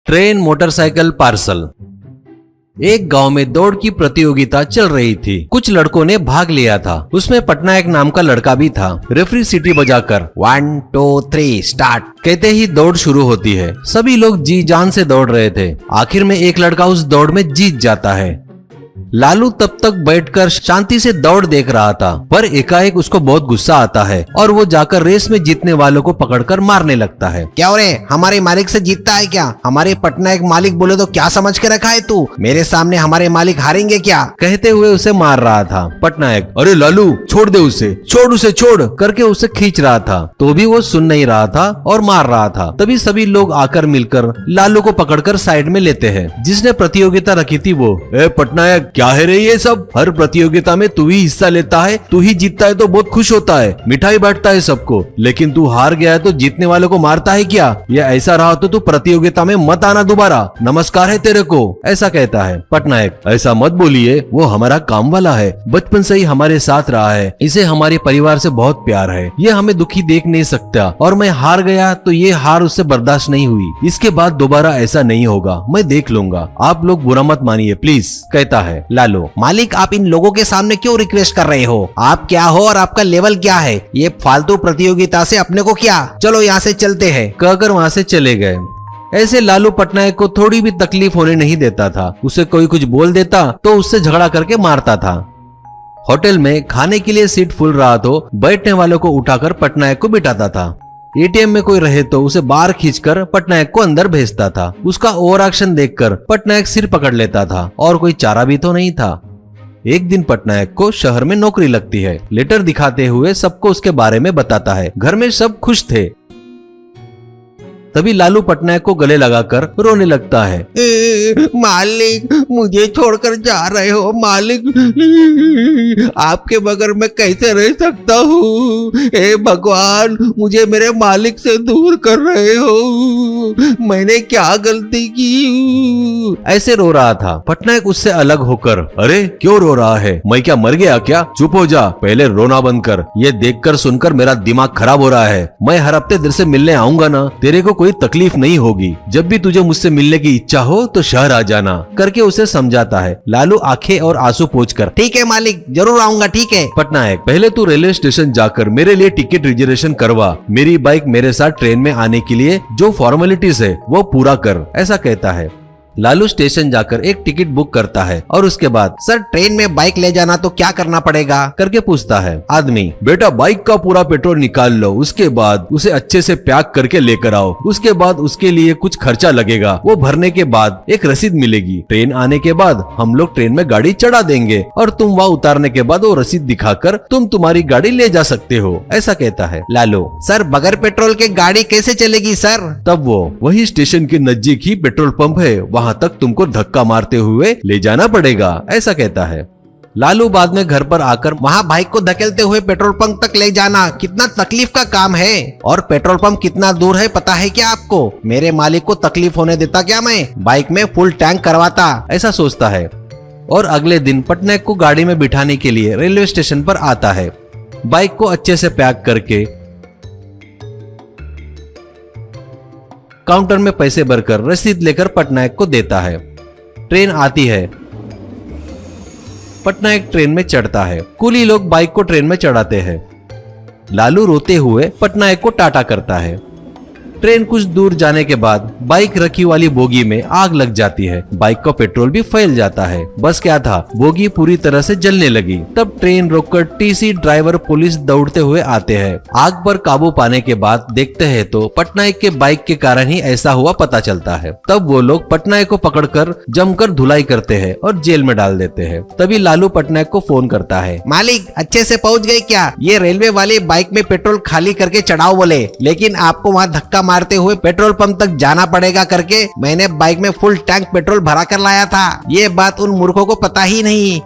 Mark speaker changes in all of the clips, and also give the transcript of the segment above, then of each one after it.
Speaker 1: Train motorcycle parcel. एक गांव में दौड़ की प्रतियोगिता चल रही थी। कुछ लड़कों ने भाग लिया था। उसमें पटनायक नाम का लड़का भी था। रेफरी सीटी बजाकर 1 2 3 स्टार्ट कहते ही दौड़ शुरू होती है। सभी लोग जी जान से दौड़ रहे थे। आखिर में एक लड़का उस दौड़ में जीत जाता है। लालू तब तक बैठकर शांति से दौड़ देख रहा था, पर एकाएक उसको बहुत गुस्सा आता है और वो जाकर रेस में जीतने वालों को पकड़कर मारने लगता है।
Speaker 2: क्या हो रे, हमारे मालिक से जीतता है क्या? हमारे पटनायक मालिक बोले तो क्या समझ के रखा है तू? मेरे सामने हमारे मालिक हारेंगे क्या?
Speaker 1: कहते हुए उसे मार रहा था। पटनायक अरे लालू छोड़ दे उसे, छोड़ करके उसे खींच रहा था, तो भी वो सुन नहीं रहा था और मार रहा था। तभी सभी लोग आकर मिलकर लालू को पकड़कर साइड में लेते हैं। जिसने प्रतियोगिता रखी थी वो, ए पटनायक क्या है रे ये सब? हर प्रतियोगिता में तू ही हिस्सा लेता है, तू ही जीतता है तो बहुत खुश होता है, मिठाई बांटता है सबको, लेकिन तू हार गया है तो जीतने वालों को मारता है क्या? ये ऐसा रहा तो तू प्रतियोगिता में मत आना दोबारा, नमस्कार है तेरे को, ऐसा कहता है। पटनायक ऐसा मत बोलिए, वो हमारा काम वाला है, बचपन से ही हमारे साथ रहा है, इसे हमारे परिवार से बहुत प्यार है, ये हमें दुखी देख नहीं सकता और मैं हार गया तो ये हार उससे बर्दाश्त नहीं हुई। इसके बाद दोबारा ऐसा नहीं होगा, मैं देख लूंगा, आप लोग बुरा मत मानिए प्लीज, कहता है। लालू
Speaker 2: मालिक आप इन लोगों के सामने क्यों रिक्वेस्ट कर रहे हो? आप क्या हो और आपका लेवल क्या है? ये फालतू प्रतियोगिता से अपने को क्या? चलो यहाँ से चलते हैं,
Speaker 1: कहकर वहाँ से चले गए। ऐसे लालू पटनायक को थोड़ी भी तकलीफ होने नहीं देता था। उसे कोई कुछ बोल देता तो उससे झगड़ा करके मारता था। होटल में खाने के लिए सीट फुल रहा तो बैठने वालों को उठाकर पटनायक को बिठाता था। एटीएम में कोई रहे तो उसे बाहर खींचकर पटनायक को अंदर भेजता था। उसका ओवर एक्शन देखकर पटनायक सिर पकड़ लेता था और कोई चारा भी तो नहीं था। एक दिन पटनायक को शहर में नौकरी लगती है। लेटर दिखाते हुए सबको उसके बारे में बताता है। घर में सब खुश थे। तभी लालू पटनायक को गले लगाकर रोने लगता है।
Speaker 2: मालिक मुझे छोड़कर जा रहे हो मालिक, आपके बगैर मैं कैसे रह सकता हूँ? हे भगवान, मुझे मेरे मालिक से दूर कर रहे हो, मैंने क्या गलती की?
Speaker 1: ऐसे रो रहा था। पटनायक उससे अलग होकर, अरे क्यों रो रहा है, मैं क्या मर गया क्या? चुप हो जा, पहले रोना बंद कर। ये देखकर सुनकर मेरा दिमाग खराब हो रहा है। मैं हर हफ्ते तेरे से मिलने आऊंगा ना, तेरे को कोई तकलीफ नहीं होगी। जब भी तुझे मुझसे मिलने की इच्छा हो तो शहर आ जाना, करके उसे समझाता है। लालू आंखें और आंसू पोंछकर,
Speaker 2: ठीक है मालिक, जरूर आऊंगा, ठीक है।
Speaker 1: पटनायक पहले तू रेलवे स्टेशन जाकर मेरे लिए टिकट रिजर्वेशन करवा, मेरी बाइक मेरे साथ ट्रेन में आने के लिए जो फॉर्मेलिटीज है वो पूरा कर, ऐसा कहता है। लालू स्टेशन जाकर एक टिकट बुक करता है और उसके बाद,
Speaker 2: सर ट्रेन में बाइक ले जाना तो क्या करना पड़ेगा?
Speaker 1: करके पूछता है। आदमी, बेटा बाइक का पूरा पेट्रोल निकाल लो, उसके बाद उसे अच्छे से पैक करके लेकर आओ, उसके बाद उसके लिए कुछ खर्चा लगेगा, वो भरने के बाद एक रसीद मिलेगी। ट्रेन आने के बाद हम लोग ट्रेन में गाड़ी चढ़ा देंगे और तुम वहाँ उतारने के बाद वो रसीद दिखाकर तुम तुम्हारी गाड़ी ले जा सकते हो, ऐसा कहता है। लालू,
Speaker 2: सर बगैर पेट्रोल के गाड़ी कैसे चलेगी सर?
Speaker 1: तब वो, वही स्टेशन के नजदीक ही पेट्रोल पंप है, वहाँ तक तुमको धक्का मारते हुए ले जाना पड़ेगा, ऐसा कहता है। लालू बाद में घर पर आकर,
Speaker 2: वहाँ बाइक को धकेलते हुए पेट्रोल पंप तक ले जाना कितना तकलीफ का काम है, और पेट्रोल पंप कितना दूर है पता है क्या आपको? मेरे मालिक को तकलीफ होने देता क्या मैं? बाइक में फुल टैंक करवाता,
Speaker 1: ऐसा सोचता है। और अगले दिन पटनायक को गाड़ी में बिठाने के लिए रेलवे स्टेशन पर आता है। बाइक को अच्छे से पैक करके काउंटर में पैसे भरकर रसीद लेकर पटनायक को देता है। ट्रेन आती है। पटनायक ट्रेन में चढ़ता है। कुली लोग बाइक को ट्रेन में चढ़ाते हैं। लालू रोते हुए पटनायक को टाटा करता है। ट्रेन कुछ दूर जाने के बाद बाइक रखी वाली बोगी में आग लग जाती है। बाइक का पेट्रोल भी फैल जाता है। बस क्या था, बोगी पूरी तरह से जलने लगी। तब ट्रेन रोककर टीसी, ड्राइवर, पुलिस दौड़ते हुए आते हैं। आग पर काबू पाने के बाद देखते हैं तो पटनायक के बाइक के कारण ही ऐसा हुआ पता चलता है। तब वो लोग पटनायक को पकड़कर जमकर धुलाई करते हैं और जेल में डाल देते हैं। तभी लालू पटनायक को फोन करता है।
Speaker 2: मालिक अच्छे से पहुंच गए क्या? ये रेलवे वाले बाइक में पेट्रोल खाली करके चढ़ाओ बोले, लेकिन आपको वहाँ धक्का मारते हुए पेट्रोल पंप तक जाना पड़ेगा करके मैंने बाइक में फुल टैंक पेट्रोल भरा कर लाया था। ये बात उन मूर्खों को पता ही नहीं।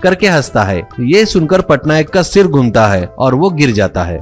Speaker 1: करके हंसता है। ये सुनकर पटनायक का सिर घूमता है और वो गिर जाता है।